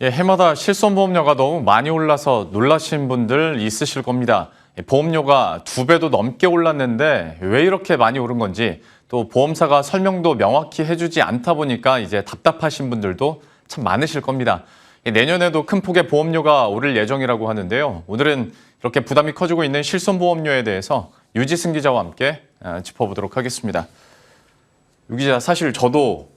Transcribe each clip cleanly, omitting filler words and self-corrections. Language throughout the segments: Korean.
예, 해마다 실손보험료가 너무 많이 올라서 놀라신 분들 있으실 겁니다. 보험료가 2배도 넘게 올랐는데 왜 이렇게 많이 오른 건지, 또 보험사가 설명도 명확히 해주지 않다 보니까 이제 답답하신 분들도 참 많으실 겁니다. 내년에도 큰 폭의 보험료가 오를 예정이라고 하는데요. 오늘은 이렇게 부담이 커지고 있는 실손보험료에 대해서 유지승 기자와 함께 짚어보도록 하겠습니다. 유 기자, 사실 저도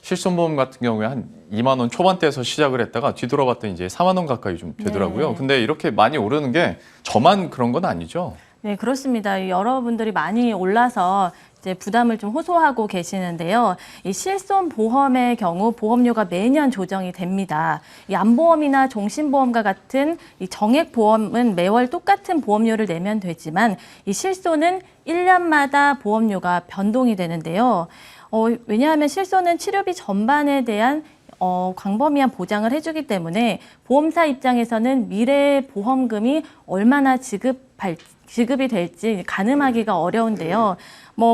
실손보험 같은 경우에 한 2만 원 초반대에서 시작을 했다가 뒤돌아봤더니 이제 4만 원 가까이 좀 되더라고요. 네. 근데 이렇게 많이 오르는 게 저만 그런 건 아니죠? 네, 그렇습니다. 여러분들이 많이 올라서 이제 부담을 좀 호소하고 계시는데요. 이 실손보험의 경우 보험료가 매년 조정이 됩니다. 이 암보험이나 종신보험과 같은 이 정액보험은 매월 똑같은 보험료를 내면 되지만 이 실손은 1년마다 보험료가 변동이 되는데요. 왜냐하면 실손은 치료비 전반에 대한 광범위한 보장을 해주기 때문에 보험사 입장에서는 미래 보험금이 얼마나 지급이 될지 가늠하기가 어려운데요.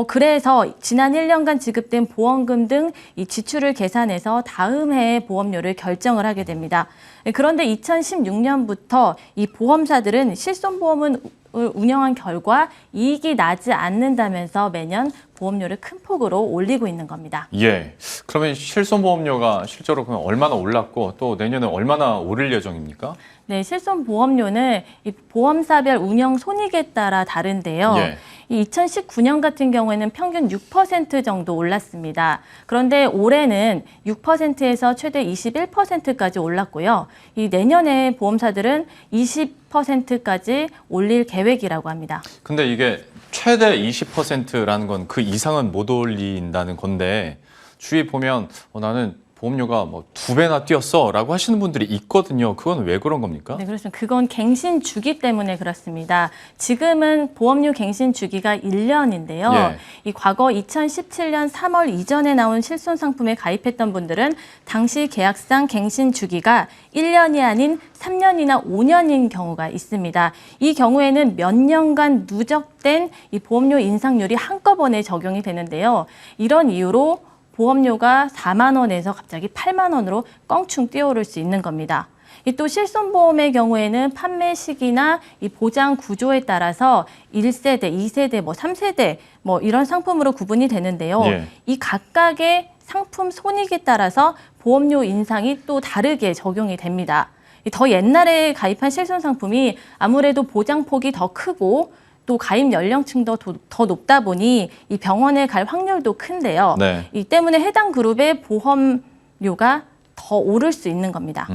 그래서 지난 1년간 지급된 보험금 등 이 지출을 계산해서 다음 해의 보험료를 결정을 하게 됩니다. 그런데 2016년부터 이 보험사들은 실손보험은 운영한 결과 이익이 나지 않는다면서 매년 보험료를 큰 폭으로 올리고 있는 겁니다. 예. 그러면 실손보험료가 실제로 그럼 얼마나 올랐고 또 내년에 얼마나 오를 예정입니까? 네, 실손보험료는 이 보험사별 운영 손익에 따라 다른데요. 예. 이 2019년 같은 경우에는 평균 6% 정도 올랐습니다. 그런데 올해는 6%에서 최대 21%까지 올랐고요. 이 내년에 보험사들은 20%까지 올릴 계획이라고 합니다. 근데 이게 최대 20%라는 건 그 이상은 못 올린다는 건데, 주위 보면 나는 보험료가 2배나 뛰었어 라고 하시는 분들이 있거든요. 그건 왜 그런 겁니까? 네, 그렇습니다. 그건 갱신 주기 때문에 그렇습니다. 지금은 보험료 갱신 주기가 1년인데요. 예. 이 과거 2017년 3월 이전에 나온 실손 상품에 가입했던 분들은 당시 계약상 갱신 주기가 1년이 아닌 3년이나 5년인 경우가 있습니다. 이 경우에는 몇 년간 누적된 이 보험료 인상률이 한꺼번에 적용이 되는데요. 이런 이유로 보험료가 4만 원에서 갑자기 8만 원으로 껑충 뛰어오를 수 있는 겁니다. 또 실손보험의 경우에는 판매 시기나 이 보장 구조에 따라서 1세대, 2세대, 3세대 이런 상품으로 구분이 되는데요. 예. 이 각각의 상품 손익에 따라서 보험료 인상이 또 다르게 적용이 됩니다. 더 옛날에 가입한 실손 상품이 아무래도 보장폭이 더 크고 또 가입 연령층도 더 높다 보니 이 병원에 갈 확률도 큰데요. 네. 이 때문에 해당 그룹의 보험료가 더 오를 수 있는 겁니다.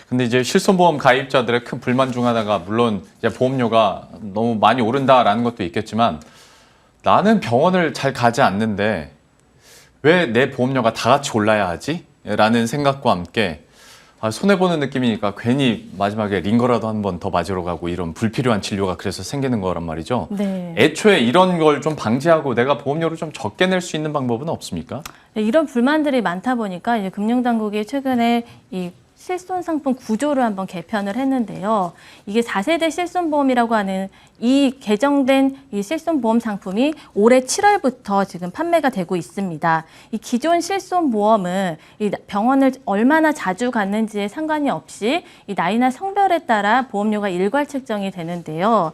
근데 이제 실손보험 가입자들의 큰 불만 중 하나가, 물론 이제 보험료가 너무 많이 오른다라는 것도 있겠지만, 나는 병원을 잘 가지 않는데 왜 내 보험료가 다 같이 올라야 하지? 라는 생각과 함께 손해보는 느낌이니까 괜히 마지막에 링거라도 한 번 더 맞으러 가고, 이런 불필요한 진료가 그래서 생기는 거란 말이죠. 네. 애초에 이런 걸 좀 방지하고 내가 보험료를 좀 적게 낼 수 있는 방법은 없습니까? 네, 이런 불만들이 많다 보니까 이제 금융당국이 최근에 이 실손 상품 구조를 한번 개편을 했는데요. 이게 4세대 실손보험이라고 하는 이 개정된 이 실손보험 상품이 올해 7월부터 지금 판매가 되고 있습니다. 이 기존 실손보험은 이 병원을 얼마나 자주 갔는지에 상관이 없이 이 나이나 성별에 따라 보험료가 일괄 책정이 되는데요.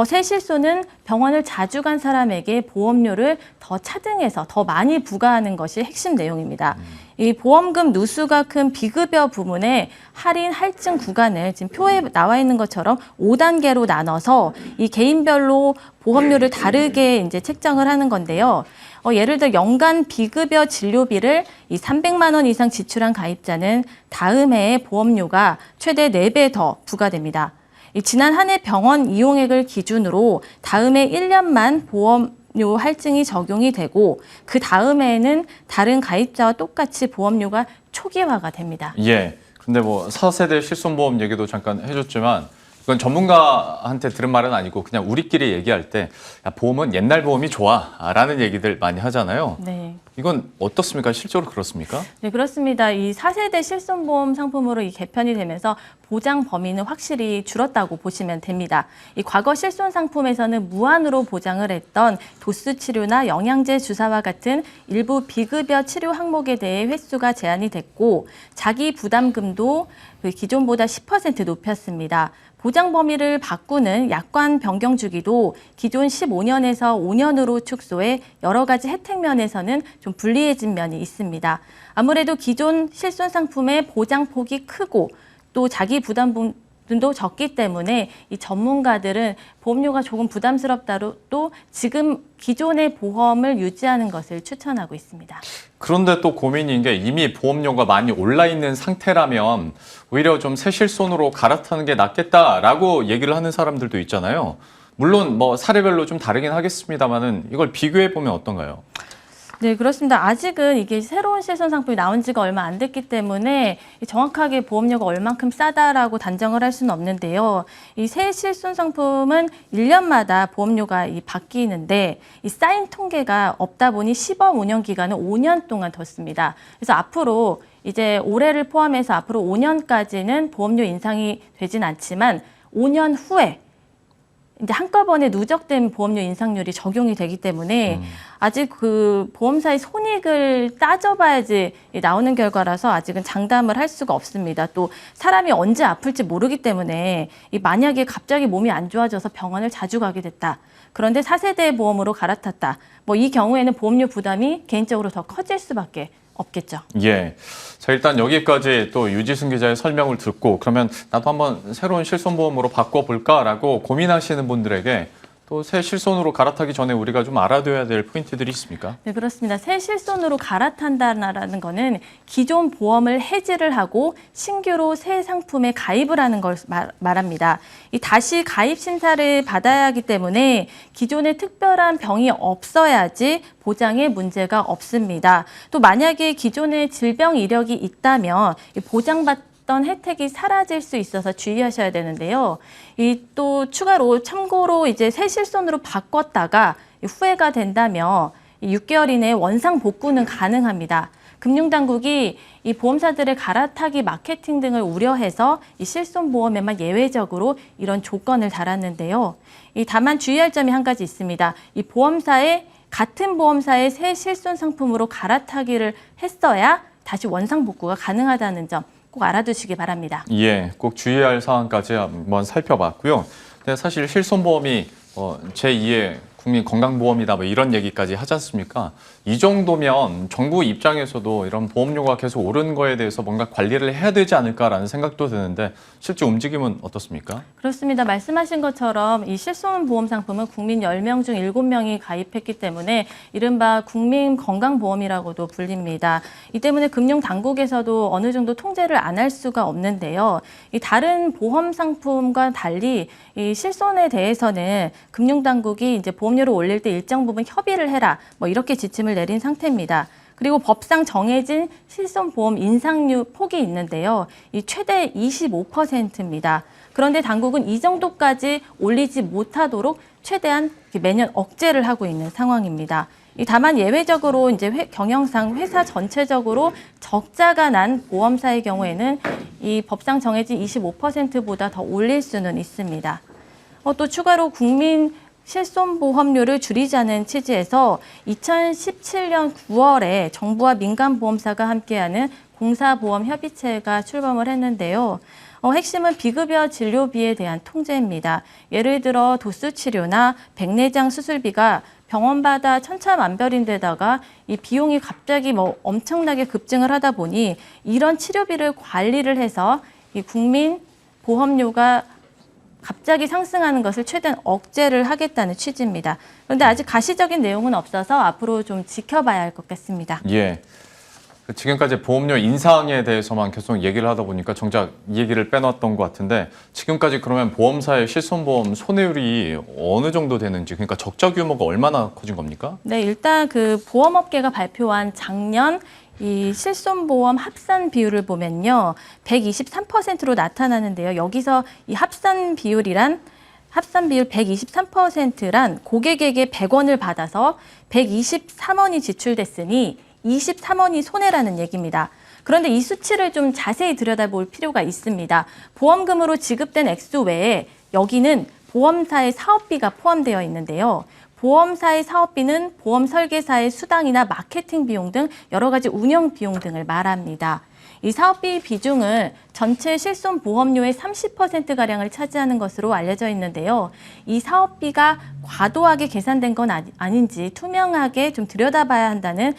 새 실손은 병원을 자주 간 사람에게 보험료를 더 차등해서 더 많이 부과하는 것이 핵심 내용입니다. 이 보험금 누수가 큰 비급여 부문의 할인 할증 구간을 지금 표에 나와 있는 것처럼 5단계로 나눠서 이 개인별로 보험료를 다르게 이제 책정을 하는 건데요. 예를 들어 연간 비급여 진료비를 이 300만 원 이상 지출한 가입자는 다음 해에 보험료가 최대 4배 더 부과됩니다. 지난 한 해 병원 이용액을 기준으로 다음해 1년만 보험료 할증이 적용이 되고, 그 다음해에는 다른 가입자와 똑같이 보험료가 초기화가 됩니다. 예. 근데 4세대 실손보험 얘기도 잠깐 해줬지만, 이건 전문가한테 들은 말은 아니고 그냥 우리끼리 얘기할 때, 야, 보험은 옛날 보험이 좋아 라는 얘기들 많이 하잖아요. 네. 이건 어떻습니까? 실제로 그렇습니까? 네, 그렇습니다. 이 4세대 실손보험 상품으로 이 개편이 되면서 보장 범위는 확실히 줄었다고 보시면 됩니다. 이 과거 실손 상품에서는 무한으로 보장을 했던 도수 치료나 영양제 주사와 같은 일부 비급여 치료 항목에 대해 횟수가 제한이 됐고, 자기 부담금도 그 기존보다 10% 높였습니다. 보장 범위를 바꾸는 약관 변경 주기도 기존 15년에서 5년으로 축소해 여러 가지 혜택 면에서는 좀 불리해진 면이 있습니다. 아무래도 기존 실손 상품의 보장 폭이 크고 또 자기 부담 도 적기 때문에 이 전문가들은 보험료가 조금 부담스럽다도 지금 기존의 보험을 유지하는 것을 추천하고 있습니다. 그런데 또 고민인 게 이미 보험료가 많이 올라 있는 상태라면 오히려 좀 새 실손으로 갈아타는 게 낫겠다라고 얘기를 하는 사람들도 있잖아요. 물론 뭐 사례별로 좀 다르긴 하겠습니다만은 이걸 비교해 보면 어떤가요? 네, 그렇습니다. 아직은 이게 새로운 실손 상품이 나온 지가 얼마 안 됐기 때문에 정확하게 보험료가 얼만큼 싸다라고 단정을 할 수는 없는데요. 이 새 실손 상품은 1년마다 보험료가 바뀌는데 이 쌓인 통계가 없다 보니 시범 운영 기간은 5년 동안 뒀습니다. 그래서 앞으로 이제 올해를 포함해서 앞으로 5년까지는 보험료 인상이 되진 않지만 5년 후에 이제 한꺼번에 누적된 보험료 인상률이 적용이 되기 때문에 아직 그 보험사의 손익을 따져봐야지 나오는 결과라서 아직은 장담을 할 수가 없습니다. 또 사람이 언제 아플지 모르기 때문에 만약에 갑자기 몸이 안 좋아져서 병원을 자주 가게 됐다. 그런데 4세대 보험으로 갈아탔다. 뭐 이 경우에는 보험료 부담이 개인적으로 더 커질 수밖에 없겠죠. 예. 자, 일단 여기까지 또 유지승 기자의 설명을 듣고 그러면 나도 한번 새로운 실손보험으로 바꿔볼까라고 고민하시는 분들에게 또 새 실손으로 갈아타기 전에 우리가 좀 알아둬야 될 포인트들이 있습니까? 네, 그렇습니다. 새 실손으로 갈아탄다라는 거는 기존 보험을 해지를 하고 신규로 새 상품에 가입을 하는 걸 말합니다. 이 다시 가입 심사를 받아야 하기 때문에 기존에 특별한 병이 없어야지 보장에 문제가 없습니다. 또 만약에 기존에 질병 이력이 있다면 보장받던 혜택이 사라질 수 있어서 주의하셔야 되는데요. 또 추가로 참고로 이제 새 실손으로 바꿨다가 후회가 된다면 6개월 이내에 원상 복구는 가능합니다. 금융당국이 이 보험사들의 갈아타기 마케팅 등을 우려해서 이 실손보험에만 예외적으로 이런 조건을 달았는데요. 다만 주의할 점이 한 가지 있습니다. 이 같은 보험사의 새 실손 상품으로 갈아타기를 했어야 다시 원상 복구가 가능하다는 점 꼭 알아두시기 바랍니다. 예, 꼭 주의할 사항까지 한번 살펴봤고요. 근데 사실 실손보험이 제2의 국민건강보험이다 뭐 이런 얘기까지 하지 않습니까? 이 정도면 정부 입장에서도 이런 보험료가 계속 오르는 거에 대해서 뭔가 관리를 해야 되지 않을까라는 생각도 드는데 실제 움직임은 어떻습니까? 그렇습니다. 말씀하신 것처럼 이 실손보험 상품은 국민 10명 중 7명이 가입했기 때문에 이른바 국민건강보험이라고도 불립니다. 이 때문에 금융당국에서도 어느 정도 통제를 안 할 수가 없는데요. 이 다른 보험 상품과 달리 이 실손에 대해서는 금융당국이 이제 보험료를 올릴 때 일정 부분 협의를 해라 뭐 이렇게 지침을 내린 상태입니다. 그리고 법상 정해진 실손보험 인상률 폭이 있는데요. 이 최대 25%입니다. 그런데 당국은 이 정도까지 올리지 못하도록 최대한 매년 억제를 하고 있는 상황입니다. 다만 예외적으로 이제 경영상 회사 전체적으로 적자가 난 보험사의 경우에는 이 법상 정해진 25%보다 더 올릴 수는 있습니다. 또 추가로 국민 실손보험료를 줄이자는 취지에서 2017년 9월에 정부와 민간보험사가 함께하는 공사보험협의체가 출범을 했는데요. 핵심은 비급여 진료비에 대한 통제입니다. 예를 들어 도수치료나 백내장 수술비가 병원마다 천차만별인데다가 이 비용이 갑자기 엄청나게 급증을 하다 보니 이런 치료비를 관리를 해서 이 국민 보험료가 갑자기 상승하는 것을 최대한 억제를 하겠다는 취지입니다. 그런데 아직 가시적인 내용은 없어서 앞으로 좀 지켜봐야 할 것 같습니다. 예. 지금까지 보험료 인상에 대해서만 계속 얘기를 하다 보니까 정작 이 얘기를 빼놨던 것 같은데 지금까지 그러면 보험사의 실손보험 손해율이 어느 정도 되는지 그러니까 적자 규모가 얼마나 커진 겁니까? 네, 일단 그 보험업계가 발표한 작년 이 실손보험 합산 비율을 보면요. 123%로 나타나는데요. 여기서 이 합산 비율 123%란 고객에게 100원을 받아서 123원이 지출됐으니 23원이 손해라는 얘기입니다. 그런데 이 수치를 좀 자세히 들여다볼 필요가 있습니다. 보험금으로 지급된 액수 외에 여기는 보험사의 사업비가 포함되어 있는데요. 보험사의 사업비는 보험 설계사의 수당이나 마케팅 비용 등 여러 가지 운영 비용 등을 말합니다. 이 사업비 비중은 전체 실손 보험료의 30%가량을 차지하는 것으로 알려져 있는데요. 이 사업비가 과도하게 계산된 건 아닌지 투명하게 좀 들여다봐야 한다는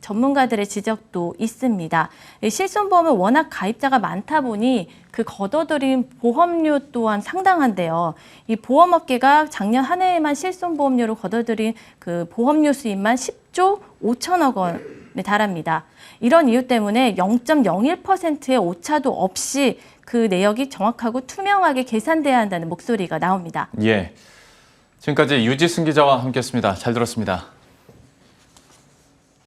전문가들의 지적도 있습니다. 실손보험은 워낙 가입자가 많다 보니 그 걷어들인 보험료 또한 상당한데요. 이 보험업계가 작년 한 해에만 실손보험료로 걷어들인 그 보험료 수입만 10조 5천억 원에 달합니다. 이런 이유 때문에 0.01%의 오차도 없이 그 내역이 정확하고 투명하게 계산돼야 한다는 목소리가 나옵니다. 예. 지금까지 유지승 기자와 함께했습니다. 잘 들었습니다.